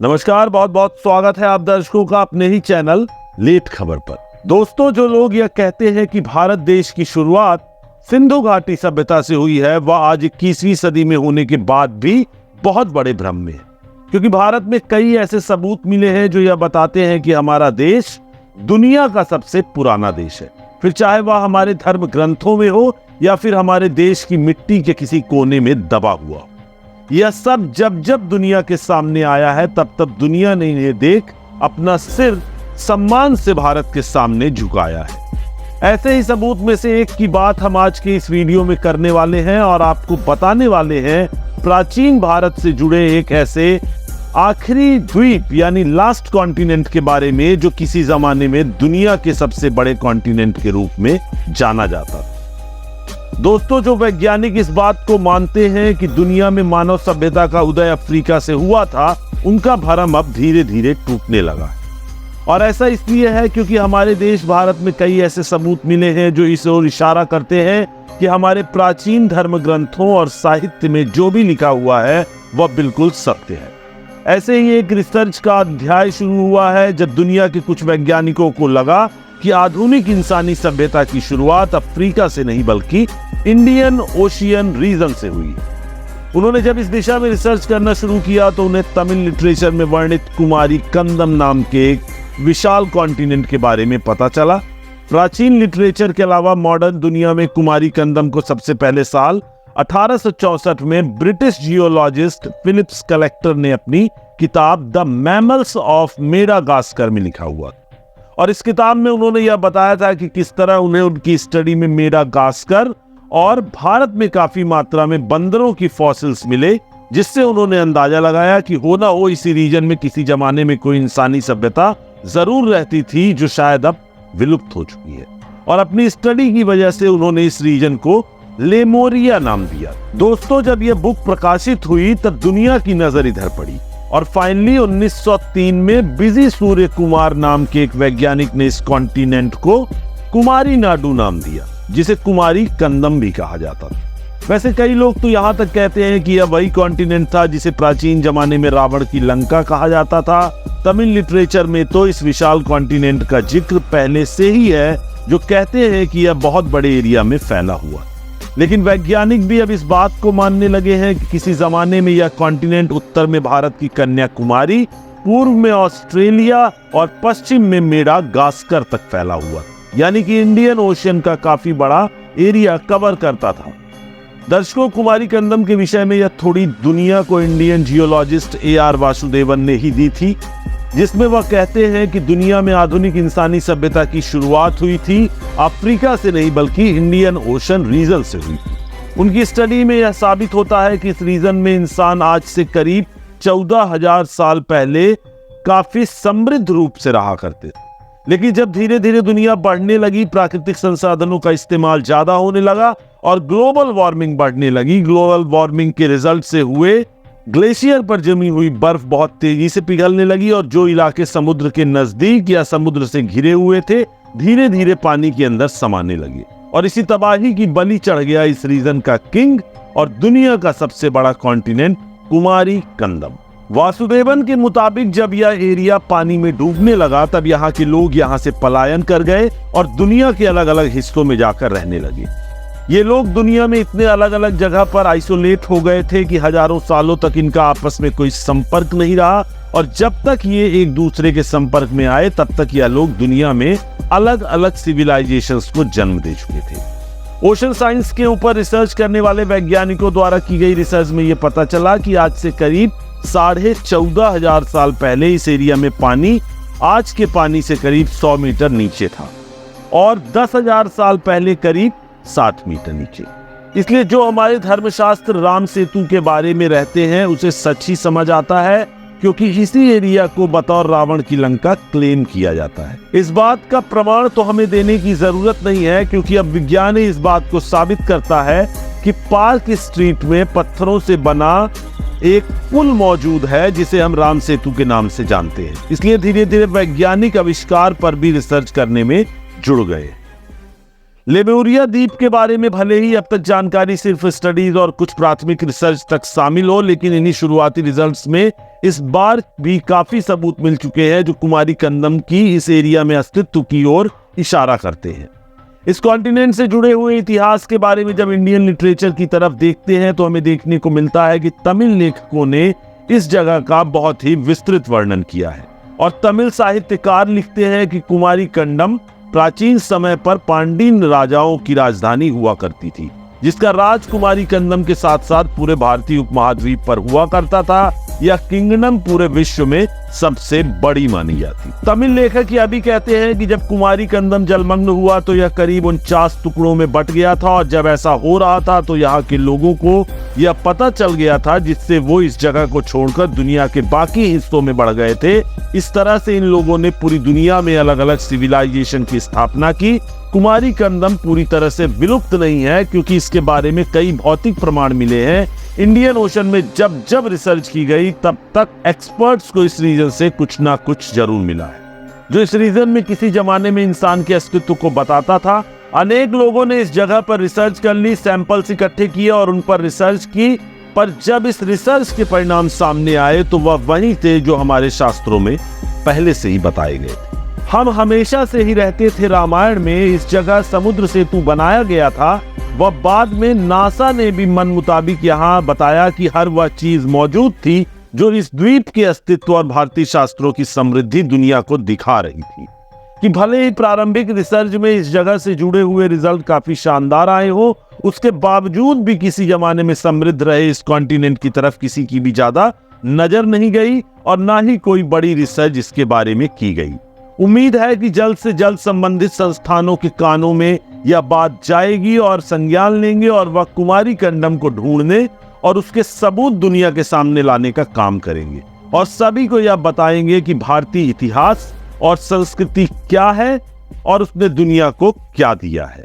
नमस्कार, बहुत बहुत स्वागत है आप दर्शकों का अपने ही चैनल लेट खबर पर। दोस्तों, जो लोग यह कहते हैं कि भारत देश की शुरुआत सिंधु घाटी सभ्यता से हुई है, वह आज 21वीं सदी में होने के बाद भी बहुत बड़े भ्रम में है, क्योंकि भारत में कई ऐसे सबूत मिले हैं जो यह बताते हैं कि हमारा देश दुनिया का सबसे पुराना देश है। फिर चाहे वह हमारे धर्म ग्रंथों में हो या फिर हमारे देश की मिट्टी के किसी कोने में दबा हुआ। यह सब जब जब दुनिया के सामने आया है, तब तब दुनिया ने इन्हें देख अपना सिर सम्मान से भारत के सामने झुकाया है। ऐसे ही सबूत में से एक की बात हम आज के इस वीडियो में करने वाले हैं और आपको बताने वाले हैं प्राचीन भारत से जुड़े एक ऐसे आखिरी द्वीप यानी लास्ट कॉन्टिनेंट के बारे में, जो किसी जमाने में दुनिया के सबसे बड़े कॉन्टिनेंट के रूप में जाना जाता था। दोस्तों, जो वैज्ञानिक इस बात को मानते हैं कि दुनिया में मानव सभ्यता का उदय अफ्रीका से हुआ था, उनका भरम अब धीरे धीरे टूटने लगा है। और ऐसा इसलिए है क्योंकि हमारे देश भारत में कई ऐसे सबूत मिले हैं जो इस ओर इशारा करते हैं कि हमारे प्राचीन धर्म ग्रंथों और साहित्य में जो भी लिखा हुआ है वह बिल्कुल सत्य है। ऐसे ही एक रिसर्च का अध्याय शुरू हुआ है जब दुनिया के कुछ वैज्ञानिकों को लगा कि आधुनिक इंसानी सभ्यता की शुरुआत अफ्रीका से नहीं बल्कि इंडियन ओशियन रीजन से हुई। उन्होंने जब इस दिशा में रिसर्च करना शुरू किया तो उन्हें तमिल लिटरेचर में वर्णित कुमारी कंदम नाम के एक विशाल कॉन्टिनेंट के बारे में पता चला। प्राचीन लिटरेचर के अलावा मॉडर्न दुनिया में कुमारी कंदम को सबसे पहले साल 1864 में ब्रिटिश जियोलॉजिस्ट फिलिप्स कलेक्टर ने अपनी किताब द मैमल्स ऑफ मेडागास्कर में लिखा हुआ। और इस किताब में उन्होंने यह बताया था कि किस तरह उन्हें उनकी स्टडी में मेडागास्कर और भारत में काफी मात्रा में बंदरों की फॉसिल्स मिले, जिससे उन्होंने अंदाजा लगाया कि हो ना हो इसी रीजन में किसी जमाने में कोई इंसानी सभ्यता जरूर रहती थी जो शायद अब विलुप्त हो चुकी है। और अपनी स्टडी की वजह से उन्होंने इस रीजन को लेमोरिया नाम दिया। दोस्तों, जब यह बुक प्रकाशित हुई तब दुनिया की नजर इधर पड़ी और फाइनली 1903 में बिजी सूर्य कुमार नाम के एक वैज्ञानिक ने इस कॉन्टिनेंट को कुमारी नाडु नाम दिया, जिसे कुमारी कंदम भी कहा जाता था। वैसे कई लोग तो यहाँ तक कहते हैं कि यह वही कॉन्टिनेंट था जिसे प्राचीन जमाने में रावण की लंका कहा जाता था। तमिल लिटरेचर में तो इस विशाल कॉन्टिनेंट का जिक्र पहले से ही है, जो कहते हैं कि यह बहुत बड़े एरिया में फैला हुआ। लेकिन वैज्ञानिक भी अब इस बात को मानने लगे हैं कि किसी जमाने में यह कॉन्टिनेंट उत्तर में भारत की कन्याकुमारी, पूर्व में ऑस्ट्रेलिया और पश्चिम में मेडागास्कर तक फैला हुआ, यानी कि इंडियन ओशियन का काफी बड़ा एरिया कवर करता था। दर्शकों, कुमारी कंदम के विषय में यह थोड़ी दुनिया को इंडियन जियोलॉजिस्ट AR वासुदेवन ने ही दी थी, जिसमें वह कहते हैं कि दुनिया में आधुनिक इंसानी सभ्यता की शुरुआत हुई थी अफ्रीका से नहीं बल्कि इंडियन ओशन रीजन से हुई थी। उनकी स्टडी में यह साबित होता है कि इस रीजन में इंसान आज से करीब 14,000 साल पहले काफी समृद्ध रूप से रहा करते थे। लेकिन जब धीरे धीरे दुनिया बढ़ने लगी, प्राकृतिक संसाधनों का इस्तेमाल ज्यादा होने लगा और ग्लोबल वार्मिंग बढ़ने लगी। ग्लोबल वार्मिंग के रिजल्ट से हुए ग्लेशियर पर जमी हुई बर्फ बहुत तेजी से पिघलने लगी और जो इलाके समुद्र के नजदीक या समुद्र से घिरे हुए थे, धीरे धीरे पानी के अंदर समाने लगे। और इसी तबाही की बलि चढ़ गया इस रीजन का किंग और दुनिया का सबसे बड़ा कॉन्टिनेंट कुमारी कंदम। वासुदेवन के मुताबिक जब यह एरिया पानी में डूबने लगा, तब यहाँ के लोग यहाँ से पलायन कर गए और दुनिया के अलग अलग हिस्सों में जाकर रहने लगे। ये लोग दुनिया में इतने अलग अलग जगह पर आइसोलेट हो गए थे कि हजारों सालों तक इनका आपस में कोई संपर्क नहीं रहा। और जब तक ये एक दूसरे के संपर्क में आए, तब तक यह लोग दुनिया में अलग अलग सिविलाइजेशंस को जन्म दे चुके थे। ओशन साइंस के ऊपर रिसर्च करने वाले वैज्ञानिकों द्वारा की गई रिसर्च में यह पता चला कि आज से करीब 14,500 साल पहले इस एरिया में पानी आज के पानी से करीब 100 मीटर नीचे था और 10,000 साल पहले करीब 60 मीटर नीचे। इसलिए जो हमारे धर्मशास्त्र राम सेतु के बारे में रहते हैं उसे सच ही समझ आता है, क्योंकि इसी एरिया को बतौर रावण की लंका क्लेम किया जाता है। इस बात का प्रमाण तो हमें देने की जरूरत नहीं है, क्योंकि अब विज्ञान इस बात को साबित करता है कि पार्क स्ट्रीट में पत्थरों से बना एक पुल मौजूद है जिसे हम राम सेतु के नाम से जानते हैं। इसलिए धीरे धीरे वैज्ञानिक आविष्कार पर भी रिसर्च करने में जुड़ गए। लेमुरिया द्वीप के बारे में भले ही अब तक जानकारी सिर्फ स्टडीज और कुछ प्राथमिक रिसर्च तक शामिल हो, लेकिन इन्हीं शुरुआती रिजल्ट्स में इस बार भी काफी सबूत मिल चुके हैं जो कुमारी कंदम की इस एरिया में अस्तित्व की ओर इशारा करते हैं। इस कॉन्टिनेंट से जुड़े हुए इतिहास के बारे में जब इंडियन लिटरेचर की तरफ देखते हैं तो हमें देखने को मिलता है कि तमिल लेखकों ने इस जगह का बहुत ही विस्तृत वर्णन किया है और तमिल साहित्यकार लिखते हैं कि कुमारी कंडम प्राचीन समय पर पांड्यन राजाओं की राजधानी हुआ करती थी, जिसका राज कुमारी कंदम के साथ साथ पूरे भारतीय उपमहाद्वीप पर हुआ करता था। यह किंगडम पूरे विश्व में सबसे बड़ी मानी जाती। तमिल लेखक यह भी कहते हैं कि जब कुमारी कंदम जलमग्न हुआ तो यह करीब 49 टुकड़ों में बट गया था और जब ऐसा हो रहा था तो यहाँ के लोगों को यह पता चल गया था, जिससे वो इस जगह को छोड़कर दुनिया के बाकी हिस्सों में बढ़ गए थे। इस तरह से इन लोगों ने पूरी दुनिया में अलग अलग सिविलाइजेशन की स्थापना की। कुमारी कंदम पूरी तरह से विलुप्त नहीं है क्योंकि इसके बारे में कई भौतिक प्रमाण मिले हैं। इंडियन ओशन में जब जब रिसर्च की गई तब तक एक्सपर्ट्स को इस रीजन से कुछ ना कुछ जरूर मिला है, जो इस रीजन में किसी जमाने में इंसान के अस्तित्व को बताता था। अनेक लोगों ने इस जगह पर रिसर्च कर ली, सैंपल्स इकट्ठे किए और उन पर रिसर्च की, पर जब इस रिसर्च के परिणाम सामने आए तो वह वही थे जो हमारे शास्त्रों में पहले से ही बताए गए थे। हम हमेशा से ही रहते थे रामायण में इस जगह समुद्र सेतु बनाया गया था। वह बाद में नासा ने भी मन मुताबिक यहाँ बताया कि हर वह चीज मौजूद थी जो इस द्वीप के अस्तित्व और भारतीय शास्त्रों की समृद्धि दुनिया को दिखा रही थी। कि भले ही प्रारंभिक रिसर्च में इस जगह से जुड़े हुए रिजल्ट काफी शानदार आए हो, उसके बावजूद भी किसी जमाने में समृद्ध रहे इस कॉन्टिनेंट की तरफ किसी की भी ज्यादा नजर नहीं गई और ना ही कोई बड़ी रिसर्च इसके बारे में की गई। उम्मीद है कि जल्द से जल्द संबंधित संस्थानों के कानों में यह बात जाएगी और संज्ञान लेंगे और वह कुमारी कंडम को ढूंढने और उसके सबूत दुनिया के सामने लाने का काम करेंगे और सभी को यह बताएंगे कि भारतीय इतिहास और संस्कृति क्या है और उसने दुनिया को क्या दिया है।